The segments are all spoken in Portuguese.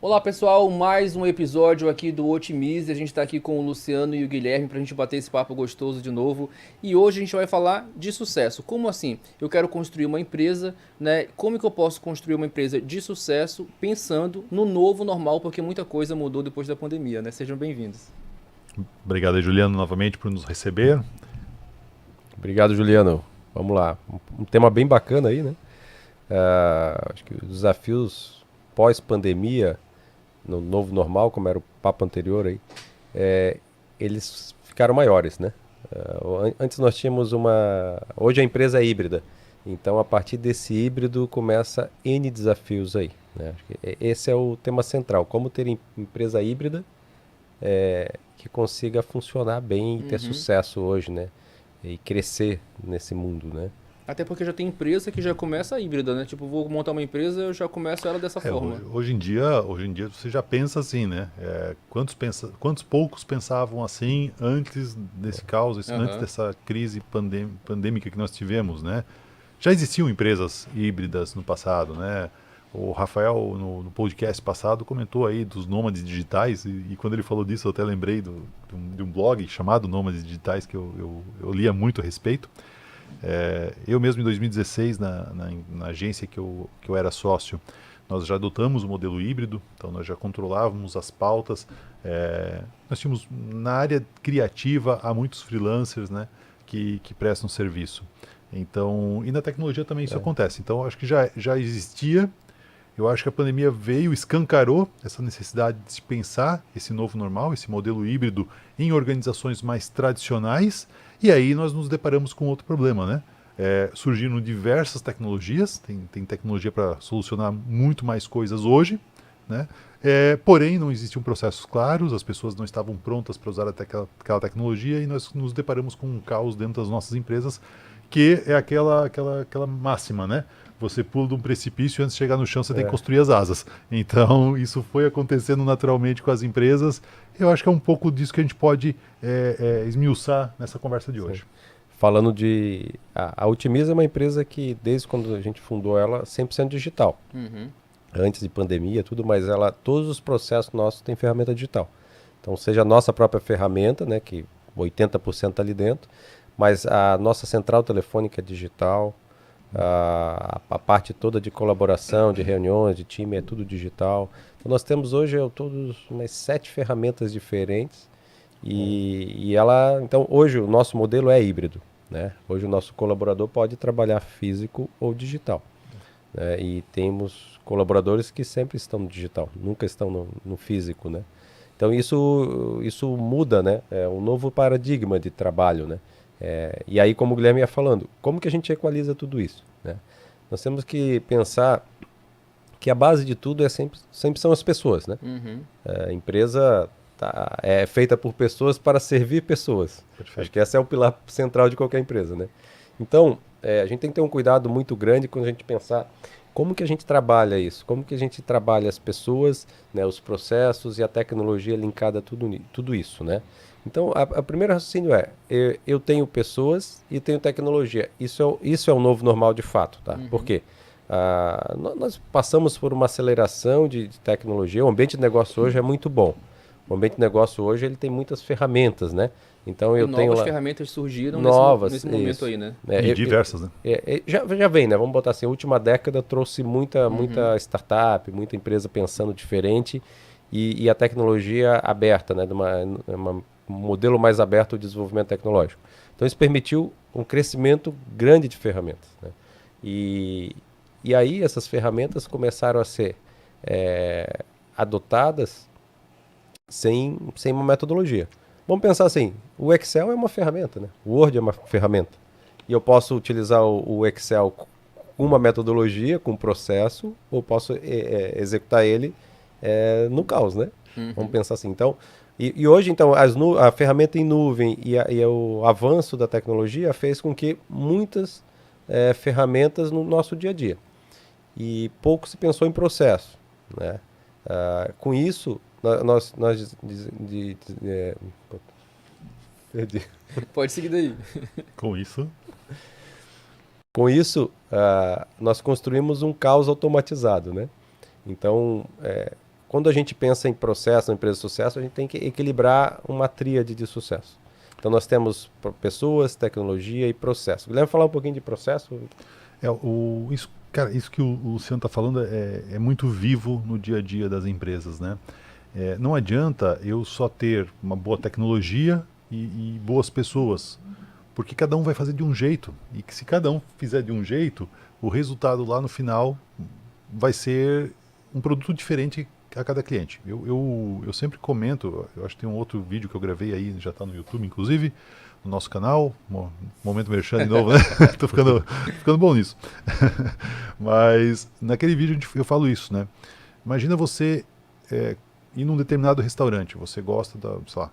Olá pessoal, mais um episódio aqui do Otimize. A gente está aqui com o Luciano e o Guilherme para a gente bater esse papo gostoso de novo. E hoje a gente vai falar de sucesso. Como assim? Eu quero construir uma empresa, né? Como que eu posso construir uma empresa de sucesso pensando no novo normal, porque muita coisa mudou depois da pandemia, né? Sejam bem-vindos. Obrigado aí, Juliano, novamente por nos receber. Obrigado, Juliano. Vamos lá. Um tema bem bacana aí, né? Acho que os desafios pós-pandemia, no novo normal, como era o papo anterior aí, é, eles ficaram maiores, né? Antes nós tínhamos uma. Hoje a empresa é híbrida. Então, a partir desse híbrido, começa N desafios aí, né? Acho que esse é o tema central. Como ter empresa híbrida que consiga funcionar bem e ter Uhum. sucesso hoje, né? E crescer nesse mundo, né? Até porque já tem empresa que já começa híbrida, né? Tipo, vou montar uma empresa, eu já começo ela dessa forma. Hoje em dia você já pensa assim, né? Quantos poucos pensavam assim antes desse caos, antes Aham. dessa crise pandêmica que nós tivemos, né? Já existiam empresas híbridas no passado, né? O Rafael, no podcast passado, comentou aí dos nômades digitais, e quando ele falou disso, eu até lembrei de um blog chamado Nômades Digitais, que eu lia muito a respeito. Eu mesmo, em 2016, na agência que eu era sócio, nós já adotamos o modelo híbrido, então nós já controlávamos as pautas. Nós tínhamos, na área criativa, há muitos freelancers, né, que prestam serviço. Então, e na tecnologia também isso acontece. Então, acho que já existia. Eu acho que a pandemia veio, escancarou essa necessidade de se pensar esse novo normal, esse modelo híbrido em organizações mais tradicionais, e aí nós nos deparamos com outro problema, né? Surgiram diversas tecnologias, tem tecnologia para solucionar muito mais coisas hoje, né? Porém, não existiam processos claros, as pessoas não estavam prontas para usar até aquela tecnologia, e nós nos deparamos com um caos dentro das nossas empresas, que é aquela máxima, né? Você pula de um precipício e antes de chegar no chão você tem que É, construir as asas. Então, isso foi acontecendo naturalmente com as empresas. Eu acho que é um pouco disso que a gente pode esmiuçar nessa conversa de sim. hoje. Falando de. A Otimiza é uma empresa que, desde quando a gente fundou ela, 100% digital. Uhum. Antes de pandemia, tudo, mas ela, todos os processos nossos têm ferramenta digital. Então, seja a nossa própria ferramenta, né, que 80% está ali dentro, mas a nossa central telefônica é digital, a parte toda de colaboração, de reuniões, de time, é tudo digital. Então, nós temos hoje todos umas 7 ferramentas diferentes e ela, então, hoje o nosso modelo é híbrido, né? Hoje o nosso colaborador pode trabalhar físico ou digital, né? E temos colaboradores que sempre estão no digital, nunca estão no físico, né? Então isso muda, né? É um novo paradigma de trabalho, né? E aí, como o Guilherme ia falando, como que a gente equaliza tudo isso, né? Nós temos que pensar que a base de tudo sempre são as pessoas, né? Uhum. A empresa é feita por pessoas para servir pessoas. Acho que Perfeito. esse é o pilar central de qualquer empresa, né? Então, a gente tem que ter um cuidado muito grande quando a gente pensar como que a gente trabalha isso, como que a gente trabalha as pessoas, né, os processos e a tecnologia linkada a tudo isso, né? Então, a primeiro raciocínio eu tenho pessoas e tenho tecnologia. Isso é o novo normal de fato, tá? Por Uhum. quê? Nós passamos por uma aceleração de tecnologia. O ambiente de negócio hoje é muito bom. O ambiente de negócio hoje ele tem muitas ferramentas, né? Então E eu tenho novas lá ferramentas surgiram novas, nesse momento isso. aí, né? E diversas, né? Já vem, né? Vamos botar assim, a última década trouxe Uhum. muita startup, muita empresa pensando diferente e a tecnologia aberta, né? Um modelo mais aberto de desenvolvimento tecnológico. Então isso permitiu um crescimento grande de ferramentas, né? E, e aí essas ferramentas começaram a ser adotadas sem uma metodologia. Vamos pensar assim, o Excel é uma ferramenta, né? O Word é uma ferramenta. E eu posso utilizar o Excel com uma metodologia, com um processo, ou posso executar ele no caos, né? Vamos Uhum. pensar assim. Então, e hoje, então, a ferramenta em nuvem e o avanço da tecnologia fez com que muitas ferramentas no nosso dia a dia. E pouco se pensou em processo, né? Com isso, nós perdi. Pode seguir daí. Com isso, Com isso, nós construímos um caos automatizado, né? Então, quando a gente pensa em processo, em empresa de sucesso, a gente tem que equilibrar uma tríade de sucesso. Então nós temos pessoas, tecnologia e processo. Guilherme, falar um pouquinho de processo? Cara, isso que o Luciano está falando é muito vivo no dia a dia das empresas, né? Não adianta eu só ter uma boa tecnologia e boas pessoas, porque cada um vai fazer de um jeito. E que se cada um fizer de um jeito, o resultado lá no final vai ser um produto diferente a cada cliente. Eu sempre comento, eu acho que tem um outro vídeo que eu gravei aí, já está no YouTube, inclusive, no nosso canal, momento merchan de novo, né? Tô ficando bom nisso. Mas naquele vídeo eu falo isso, né? Imagina você ir num determinado restaurante, você gosta sei lá,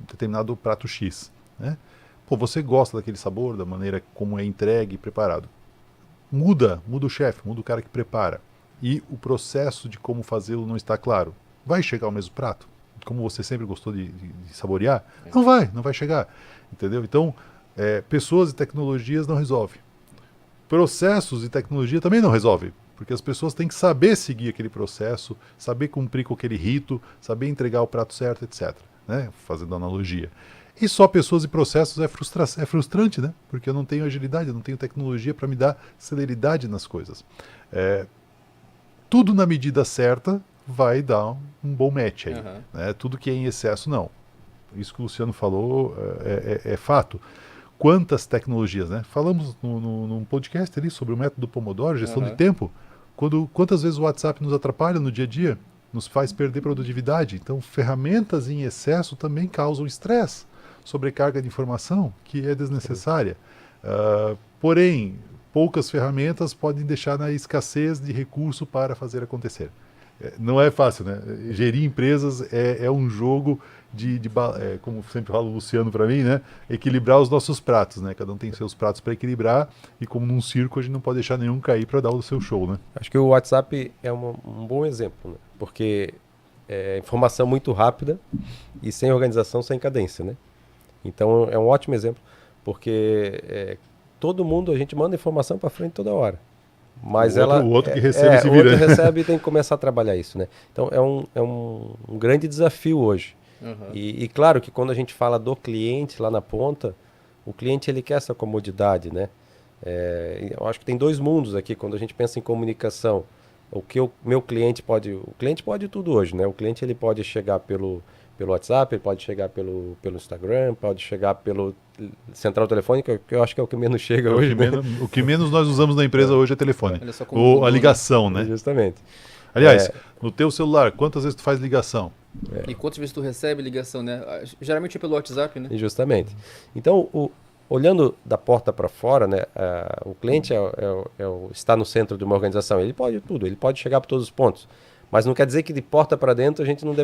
determinado prato X, né? Pô, você gosta daquele sabor, da maneira como é entregue e preparado. Muda o chefe, muda o cara que prepara. E o processo de como fazê-lo não está claro. Vai chegar ao mesmo prato? Como você sempre gostou de saborear? Não vai chegar. Entendeu? Então, pessoas e tecnologias não resolvem. Processos e tecnologia também não resolvem. Porque as pessoas têm que saber seguir aquele processo, saber cumprir com aquele rito, saber entregar o prato certo, etc. Né? Fazendo analogia. E só pessoas e processos é frustrante, né? Porque eu não tenho agilidade, eu não tenho tecnologia para me dar celeridade nas coisas. Tudo na medida certa vai dar um bom match aí. Uhum. Né? Tudo que é em excesso, não. Isso que o Luciano falou é fato. Quantas tecnologias, né? Falamos num podcast ali sobre o método Pomodoro, gestão de tempo. Quantas vezes o WhatsApp nos atrapalha no dia a dia, nos faz perder produtividade. Então, ferramentas em excesso também causam estresse, sobrecarga de informação que é desnecessária. Porém, poucas ferramentas podem deixar na escassez de recurso para fazer acontecer. Não é fácil, né? Gerir empresas é um jogo como sempre fala o Luciano para mim, né? Equilibrar os nossos pratos, né? Cada um tem seus pratos para equilibrar e como num circo a gente não pode deixar nenhum cair para dar o seu show, né? Acho que o WhatsApp é um bom exemplo, né? Porque é informação muito rápida e sem organização, sem cadência, né? Então é um ótimo exemplo, porque todo mundo, a gente manda informação para frente toda hora. Mas o outro que recebe se vira. O outro recebe e tem que começar a trabalhar isso, né? Então é um grande desafio hoje. Uhum. E claro que quando a gente fala do cliente lá na ponta, o cliente ele quer essa comodidade, né? Eu acho que tem dois mundos aqui. Quando a gente pensa em comunicação, o cliente pode tudo hoje, né? O cliente ele pode chegar pelo WhatsApp, ele pode chegar pelo Instagram, pode chegar pelo central telefônica, que eu acho que é o que menos chega hoje. O que menos nós usamos na empresa hoje é telefone. Ou a ligação, né? Justamente. Aliás, no teu celular, quantas vezes tu faz ligação? E quantas vezes tu recebe ligação, né? Geralmente é pelo WhatsApp, né? Justamente. Então, olhando da porta para fora, né, o cliente está no centro de uma organização. Ele pode tudo, ele pode chegar por todos os pontos. Mas não quer dizer que de porta para dentro a gente não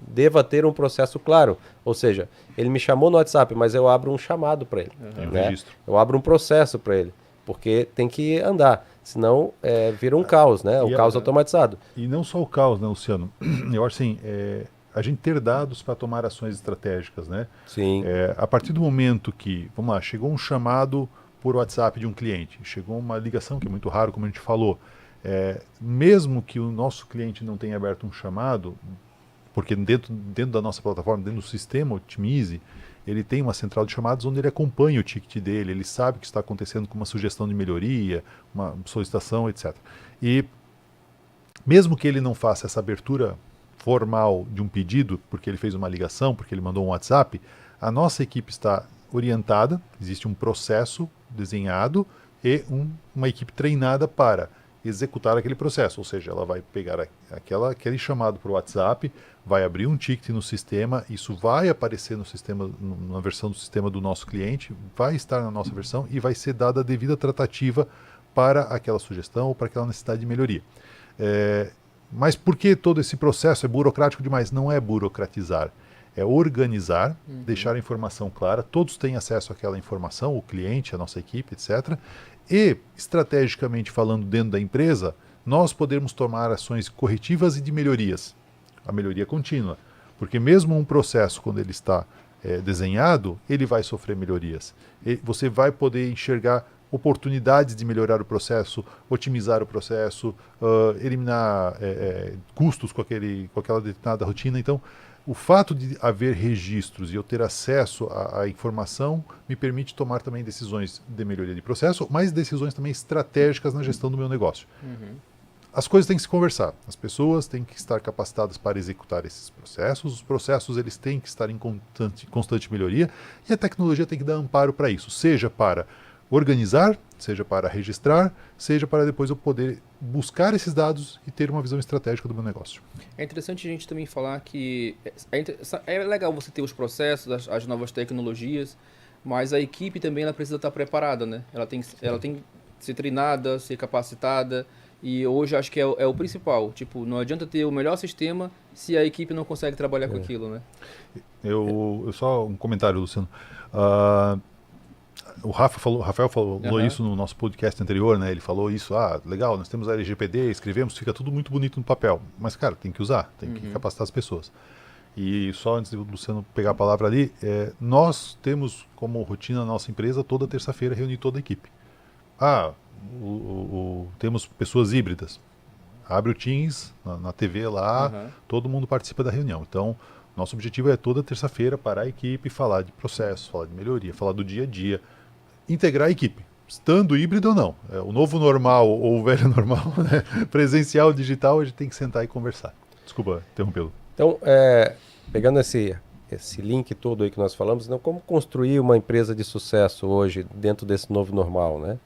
deva ter um processo claro. Ou seja, ele me chamou no WhatsApp, mas eu abro um chamado para ele. Né? Eu abro um processo para ele, porque tem que andar. Senão vira um caos, né? O caos automatizado. E não só o caos, né, Luciano? Eu acho assim, a gente ter dados para tomar ações estratégicas, né? Sim. A partir do momento que, vamos lá, chegou um chamado por WhatsApp de um cliente, chegou uma ligação, que é muito raro, como a gente falou, mesmo que o nosso cliente não tenha aberto um chamado, porque dentro da nossa plataforma, dentro do sistema Otimize, ele tem uma central de chamados onde ele acompanha o ticket dele, ele sabe o que está acontecendo com uma sugestão de melhoria, uma solicitação, etc. E mesmo que ele não faça essa abertura formal de um pedido, porque ele fez uma ligação, porque ele mandou um WhatsApp, a nossa equipe está orientada, existe um processo desenhado e uma equipe treinada para executar aquele processo, ou seja, ela vai pegar aquele chamado para o WhatsApp, vai abrir um ticket no sistema, isso vai aparecer no sistema, na versão do sistema do nosso cliente, vai estar na nossa versão e vai ser dada a devida tratativa para aquela sugestão ou para aquela necessidade de melhoria. Mas por que todo esse processo é burocrático demais? Não é burocratizar, é organizar, deixar a informação clara, todos têm acesso àquela informação, o cliente, a nossa equipe, etc. E, estrategicamente falando dentro da empresa, nós podemos tomar ações corretivas e de melhorias. A melhoria contínua. Porque mesmo um processo, quando ele está desenhado, ele vai sofrer melhorias. Você vai poder enxergar oportunidades de melhorar o processo, otimizar o processo, eliminar custos com aquela determinada rotina. Então, o fato de haver registros e eu ter acesso à informação me permite tomar também decisões de melhoria de processo, mas decisões também estratégicas na gestão do meu negócio. As coisas têm que se conversar, as pessoas têm que estar capacitadas para executar esses processos, os processos eles têm que estar em constante melhoria e a tecnologia tem que dar amparo para isso, seja para organizar, seja para registrar, seja para depois eu poder buscar esses dados e ter uma visão estratégica do meu negócio. É interessante a gente também falar que é legal você ter os processos, as novas tecnologias, mas a equipe também ela precisa estar preparada, né? Ela tem que ser treinada, ser capacitada, e hoje acho que é o principal. Tipo, não adianta ter o melhor sistema se a equipe não consegue trabalhar com aquilo, né? Eu só um comentário, Luciano. O Rafael falou isso no nosso podcast anterior, né? Ele falou isso, legal, nós temos a LGPD, escrevemos, fica tudo muito bonito no papel. Mas, cara, tem que usar, tem que capacitar as pessoas. E só antes do Luciano pegar a palavra ali, nós temos como rotina na nossa empresa toda terça-feira reunir toda a equipe. Temos pessoas híbridas. Abre o Teams na TV lá, todo mundo participa da reunião. Então, nosso objetivo é toda terça-feira parar a equipe, falar de processo, falar de melhoria, falar do dia a dia, integrar a equipe, estando híbrido ou não. O novo normal ou o velho normal, né? Presencial, digital, a gente tem que sentar e conversar. Desculpa interrompê-lo. Então, pegando esse link todo aí que nós falamos, então, como construir uma empresa de sucesso hoje dentro desse novo normal, né?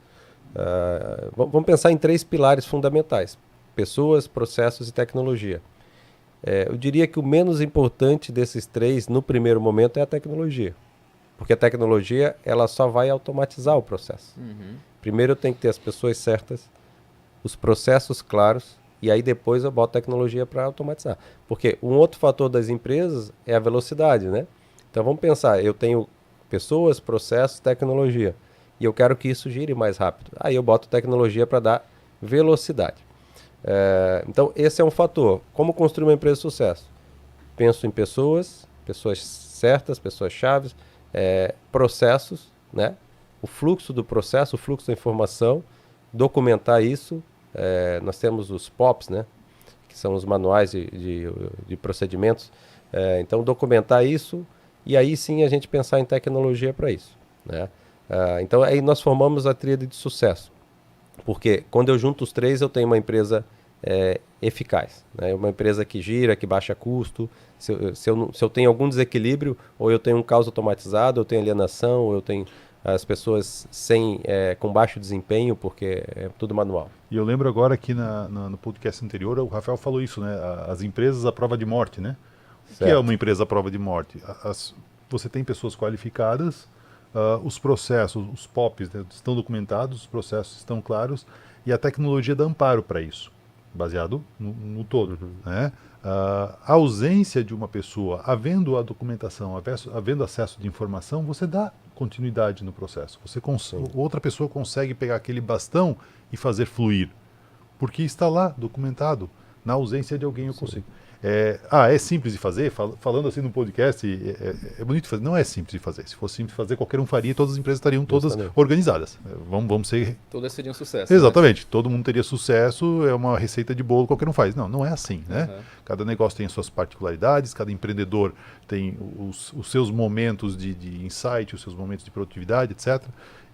Vamos pensar em 3 pilares fundamentais: pessoas, processos e tecnologia. Eu diria que o menos importante desses 3 no primeiro momento é a tecnologia, porque a tecnologia ela só vai automatizar o processo. Primeiro eu tenho que ter as pessoas certas, os processos claros, e aí depois eu boto tecnologia para automatizar. Porque um outro fator das empresas é a velocidade, né? Então vamos pensar, eu tenho pessoas, processos, tecnologia, e eu quero que isso gire mais rápido. Aí eu boto tecnologia para dar velocidade. Então esse é um fator. Como construir uma empresa de sucesso? Penso em pessoas certas, pessoas-chave, processos, né? O fluxo do processo, o fluxo da informação, documentar isso. Nós temos os POPs, né? Que são os manuais de procedimentos. Então documentar isso e aí sim a gente pensar em tecnologia para isso, né? Então aí nós formamos a tríade de sucesso. Porque quando eu junto os 3, eu tenho uma empresa eficaz, né? Uma empresa que gira, que baixa custo. Se eu tenho algum desequilíbrio, ou eu tenho um caos automatizado, eu tenho alienação, ou eu tenho as pessoas com baixo desempenho, porque é tudo manual. E eu lembro agora que no podcast anterior, o Rafael falou isso, né? As empresas à prova de morte, né? O que é uma empresa à prova de morte? Você tem pessoas qualificadas, os processos, os POPs, né, estão documentados, os processos estão claros e a tecnologia dá amparo para isso, baseado no todo. Né? A ausência de uma pessoa, havendo a documentação, havendo acesso de informação, você dá continuidade no processo. Outra pessoa consegue pegar aquele bastão e fazer fluir, porque está lá documentado. Na ausência de alguém eu consigo. É simples de fazer? Falando assim no podcast, é bonito de fazer. Não é simples de fazer. Se fosse simples de fazer, qualquer um faria e todas as empresas estariam todas organizadas. Vamos ser... Todas seriam sucesso. Exatamente. Né? Todo mundo teria sucesso, é uma receita de bolo, qualquer um faz. Não é assim. Né? Cada negócio tem as suas particularidades, cada empreendedor tem os seus momentos de insight, os seus momentos de produtividade, etc.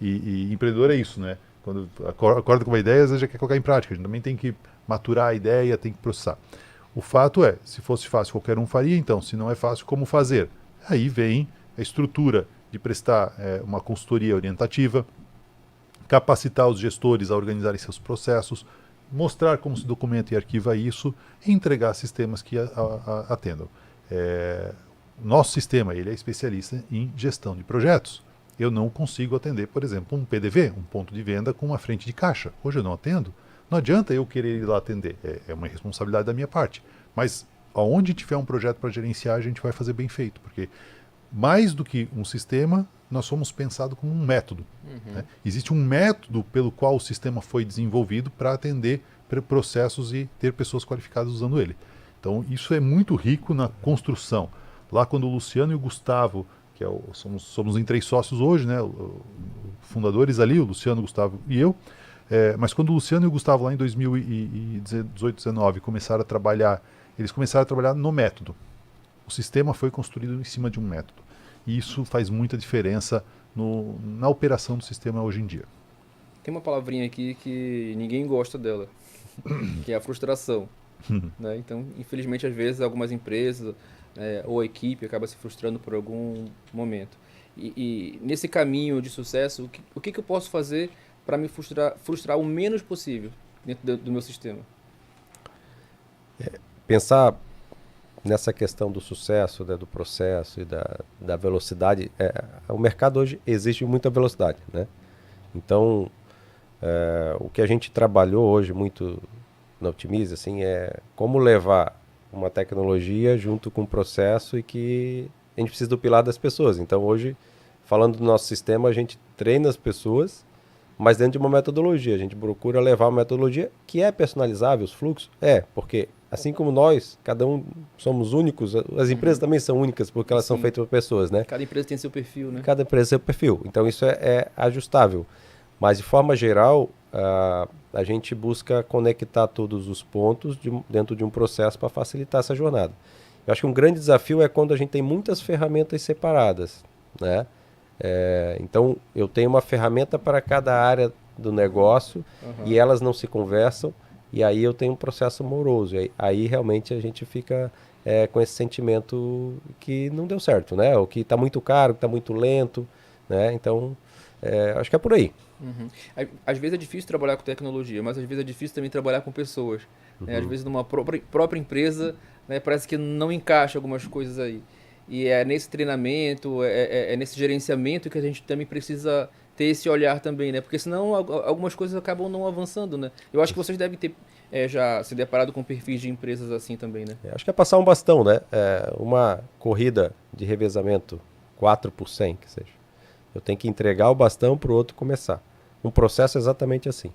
E empreendedor é isso, né? Quando acorda com uma ideia, às vezes já quer colocar em prática. A gente também tem que maturar a ideia, tem que processar. O fato é, se fosse fácil, qualquer um faria, então, se não é fácil, como fazer? Aí vem a estrutura de prestar uma consultoria orientativa, capacitar os gestores a organizarem seus processos, mostrar como se documenta e arquiva isso e entregar sistemas que atendam. Nosso sistema ele é especialista em gestão de projetos. Eu não consigo atender, por exemplo, um PDV, um ponto de venda com uma frente de caixa. Hoje eu não atendo. Não adianta eu querer ir lá atender, é uma responsabilidade da minha parte. Mas aonde tiver um projeto para gerenciar, a gente vai fazer bem feito, porque mais do que um sistema, nós somos pensados como um método. Né? Existe um método pelo qual o sistema foi desenvolvido para atender processos e ter pessoas qualificadas usando ele. Então isso é muito rico na construção. Lá quando o Luciano e o Gustavo, somos em 3 sócios hoje, né? O fundadores ali, o Luciano, o Gustavo e eu. Mas quando o Luciano e o Gustavo lá em 2018, 2019 começaram a trabalhar, eles começaram a trabalhar no método. O sistema foi construído em cima de um método. E isso faz muita diferença na operação do sistema hoje em dia. Tem uma palavrinha aqui que ninguém gosta dela, que é a frustração. Né? Então, infelizmente, às vezes, algumas empresas ou a equipe acaba se frustrando por algum momento. E nesse caminho de sucesso, o que eu posso fazer para me frustrar o menos possível dentro do meu sistema? Pensar nessa questão do sucesso, né, do processo e da velocidade. O mercado hoje exige muita velocidade, né? Então, o que a gente trabalhou hoje muito na Otimize, assim, é como levar uma tecnologia junto com um processo e que a gente precisa do pilar das pessoas. Então, hoje, falando do nosso sistema, a gente treina as pessoas, mas dentro de uma metodologia. A gente procura levar uma metodologia que é personalizável, os fluxos. Porque assim como nós, cada um somos únicos, as empresas também são únicas porque elas são feitas por pessoas, né? Cada empresa tem seu perfil, né? Cada empresa tem seu perfil. Então isso é ajustável. Mas de forma geral, a gente busca conectar todos os pontos dentro de um processo para facilitar essa jornada. Eu acho que um grande desafio é quando a gente tem muitas ferramentas separadas, né? Então eu tenho uma ferramenta para cada área do negócio e elas não se conversam. E aí eu tenho um processo moroso. Aí realmente a gente fica com esse sentimento que não deu certo, né? Ou que está muito caro, que está muito lento, né? Então, acho que é por aí. Às vezes é difícil trabalhar com tecnologia, mas às vezes é difícil também trabalhar com pessoas. Né? Às vezes numa própria empresa, né, parece que não encaixa algumas coisas aí. E é nesse treinamento, é nesse gerenciamento que a gente também precisa ter esse olhar também, né? Porque senão algumas coisas acabam não avançando, né? Eu acho que vocês devem ter já se deparado com perfis de empresas assim também, né? Acho que é passar um bastão, né? Uma corrida de revezamento 4 por 100, que seja. Eu tenho que entregar o bastão para o outro começar. Um processo é exatamente assim.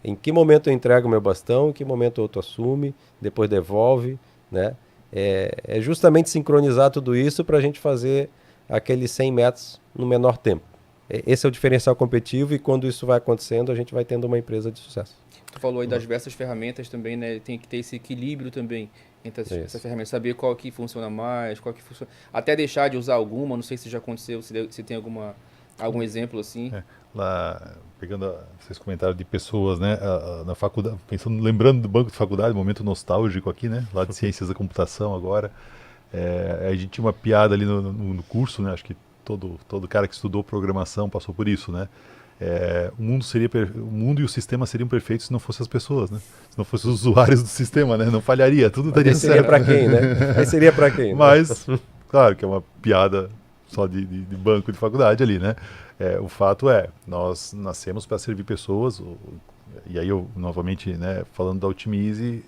Em que momento eu entrego o meu bastão, em que momento o outro assume, depois devolve, né? É justamente sincronizar tudo isso para a gente fazer aqueles 100 metros no menor tempo. Esse é o diferencial competitivo e quando isso vai acontecendo, a gente vai tendo uma empresa de sucesso. Tu falou aí das diversas ferramentas também, né? Tem que ter esse equilíbrio também entre essas ferramentas. Saber qual que funciona mais, qual que funciona... Até deixar de usar alguma, não sei se já aconteceu, se tem algum exemplo assim. Lá, pegando esses comentários de pessoas, né, na faculdade, lembrando do banco de faculdade, momento nostálgico aqui, né, lá de ciências da computação agora, a gente tinha uma piada ali no curso, né, acho que todo cara que estudou programação passou por isso, né, o mundo e o sistema seriam perfeitos se não fossem as pessoas, né, se não fossem os usuários do sistema, né, não falharia, tudo daria certo. Seria para quem, né? Aí seria para quem? Mas, claro que é uma piada só de banco de faculdade ali, né? O fato nós nascemos para servir pessoas, e aí eu, novamente, né, falando da Otimize,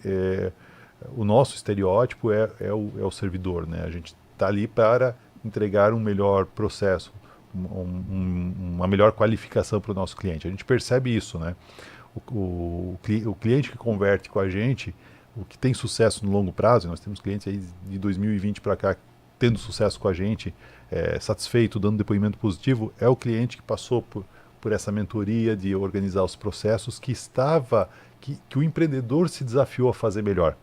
o nosso estereótipo é o servidor, né? A gente está ali para entregar um melhor processo, uma melhor qualificação para o nosso cliente. A gente percebe isso, né? O cliente que converte com a gente, o que tem sucesso no longo prazo, nós temos clientes aí de 2020 para cá tendo sucesso com a gente, satisfeito, dando depoimento positivo, é o cliente que passou por essa mentoria de organizar os processos que o empreendedor se desafiou a fazer melhor.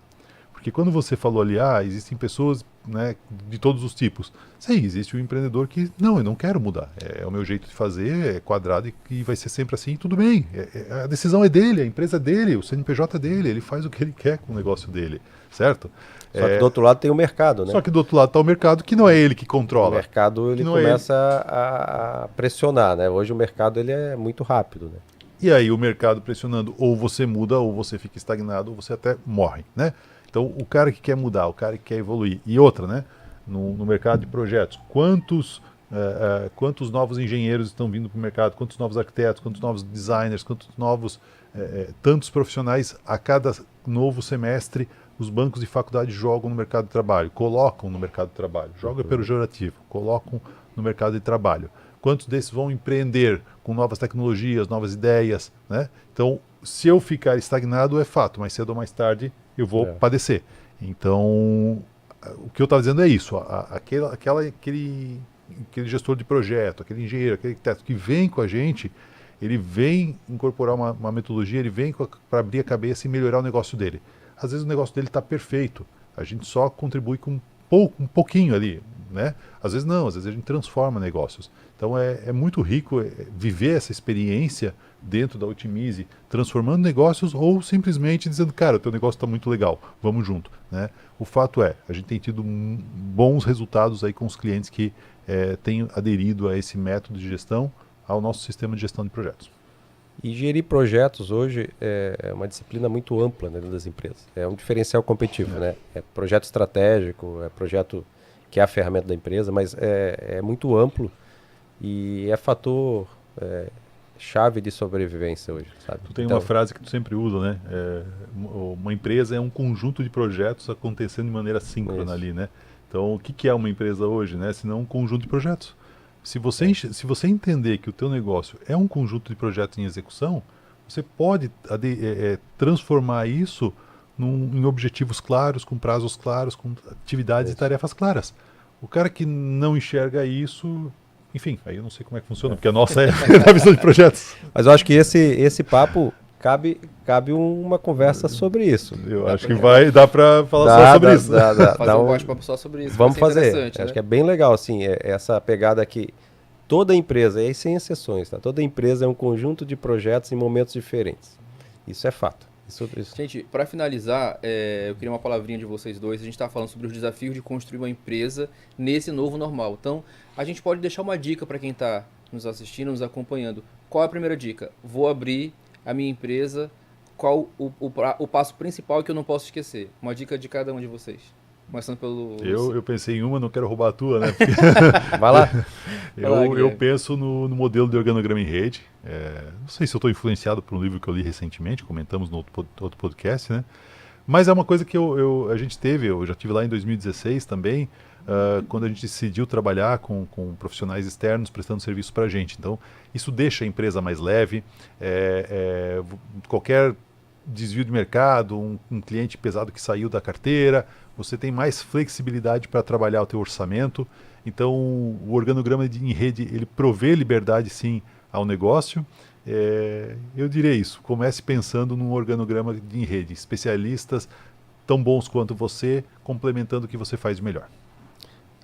Porque quando você falou ali, existem pessoas, né, de todos os tipos. Sim, existe um empreendedor que, não, eu não quero mudar. É o meu jeito de fazer, é quadrado e vai ser sempre assim, tudo bem. A decisão é dele, a empresa é dele, o CNPJ é dele, ele faz o que ele quer com o negócio dele, certo? Só que do outro lado tem o mercado, né? Só que do outro lado está o mercado, que não é ele que controla. O mercado ele começa a pressionar, né? Hoje o mercado ele é muito rápido, né? E aí o mercado pressionando, ou você muda, ou você fica estagnado, ou você até morre, né? Então o cara que quer mudar, o cara que quer evoluir. E outra, né? No mercado de projetos, quantos novos engenheiros estão vindo para o mercado, quantos novos arquitetos, quantos novos designers, quantos novos tantos profissionais a cada novo semestre os bancos de faculdade jogam no mercado de trabalho, colocam no mercado de trabalho, joga pejorativo, colocam no mercado de trabalho. Quantos desses vão empreender com novas tecnologias, novas ideias, né? Então, se eu ficar estagnado é fato, mais cedo ou mais tarde eu vou padecer. Então, o que eu estava dizendo é isso, aquele aquele gestor de projeto, aquele engenheiro, aquele arquiteto que vem com a gente, ele vem incorporar uma metodologia, ele vem para abrir a cabeça e melhorar o negócio dele. Às vezes o negócio dele está perfeito, a gente só contribui com um pouquinho ali, né? Às vezes não, às vezes a gente transforma negócios. Então é muito rico viver essa experiência dentro da Otimize, transformando negócios ou simplesmente dizendo, cara, o teu negócio está muito legal, vamos junto, né? O fato a gente tem tido bons resultados aí com os clientes que têm aderido a esse método de gestão, ao nosso sistema de gestão de projetos. E gerir projetos hoje é uma disciplina muito ampla, né, dentro das empresas. É um diferencial competitivo, né? É projeto estratégico, é projeto que é a ferramenta da empresa, mas é muito amplo e é fator chave de sobrevivência hoje, sabe? Tu tem uma frase que tu sempre usa, né? Uma empresa é um conjunto de projetos acontecendo de maneira síncrona ali, né? Então, o que é uma empresa hoje, né? Se não um conjunto de projetos. Se você entender que o teu negócio é um conjunto de projetos em execução, você pode transformar isso em objetivos claros, com prazos claros, com atividades e tarefas claras. O cara que não enxerga isso, enfim, aí eu não sei como é que funciona, porque a nossa é a visão de projetos. Mas eu acho que esse papo cabe uma conversa sobre isso. Eu acho que dá para falar só sobre isso. Fazer um bate-papo só sobre isso. Vamos fazer. Né? Acho que é bem legal, assim, essa pegada aqui. Toda empresa, e sem exceções, tá? Toda empresa é um conjunto de projetos em momentos diferentes. Isso é fato. Isso. Gente, para finalizar, eu queria uma palavrinha de vocês dois. A gente está falando sobre os desafios de construir uma empresa nesse novo normal. Então, a gente pode deixar uma dica para quem está nos assistindo, nos acompanhando. Qual é a primeira dica? Vou abrir a minha empresa. Qual o passo principal que eu não posso esquecer? Uma dica de cada um de vocês. Começando pelo... Eu pensei em uma, não quero roubar a tua, né? Vai lá. Eu penso no modelo de organograma em rede. Não sei se eu estou influenciado por um livro que eu li recentemente, comentamos no outro podcast, né? Mas é uma coisa que a gente teve, eu já tive lá em 2016 também, quando a gente decidiu trabalhar com profissionais externos prestando serviço para a gente. Então, isso deixa a empresa mais leve. Qualquer desvio de mercado, um cliente pesado que saiu da carteira, você tem mais flexibilidade para trabalhar o teu orçamento. Então, o organograma em rede, ele provê liberdade, sim, ao negócio. Eu diria isso, comece pensando num organograma em rede. Especialistas tão bons quanto você, complementando o que você faz de melhor.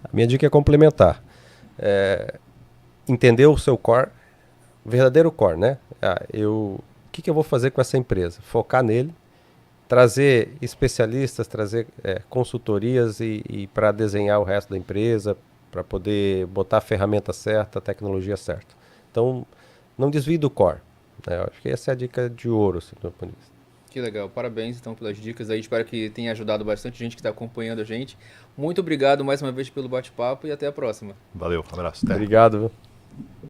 A minha dica é complementar. Entender o seu core, verdadeiro core, né? O que eu vou fazer com essa empresa? Focar nele, trazer especialistas, trazer consultorias e para desenhar o resto da empresa, para poder botar a ferramenta certa, a tecnologia certa. Então, não desvie do core. Né? Eu acho que essa é a dica de ouro, assim, do meu ponto de vista. Que legal, parabéns então pelas dicas aí, espero que tenha ajudado bastante gente que está acompanhando a gente. Muito obrigado mais uma vez pelo bate-papo e até a próxima. Valeu, abraço. Até. Obrigado.